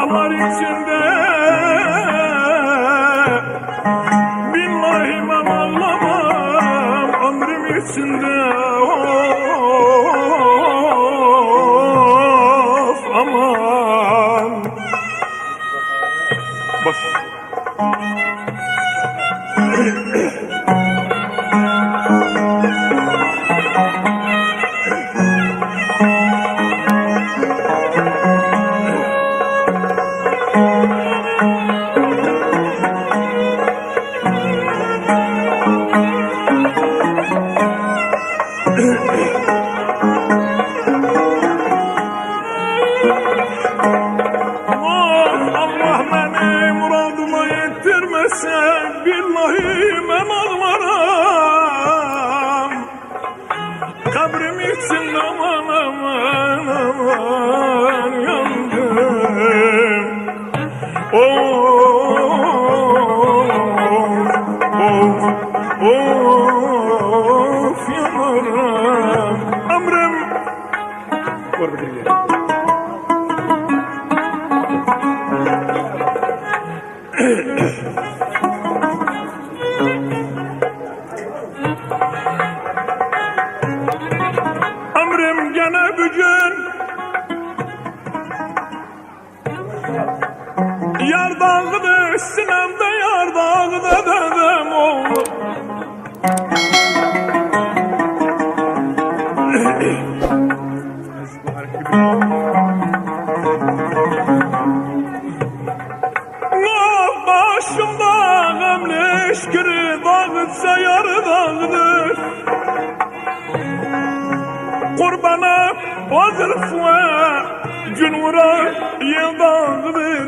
Mahmur içinde billahi ben ağlamam ömrüm içinde of aman bas Allah beni muradıma yettirmese billahi ben ağlarım kabrim içinde aman aman aman yandım of yanarım ömrüm var bir dinle. Ömrüm gene bugün yar dağıdı sinemde yar dağıdı dedem oğlu başımda gamle eşkiri dağıtsa yarı dağıdır Kurbana o zırfı cunvura yıl dağıdır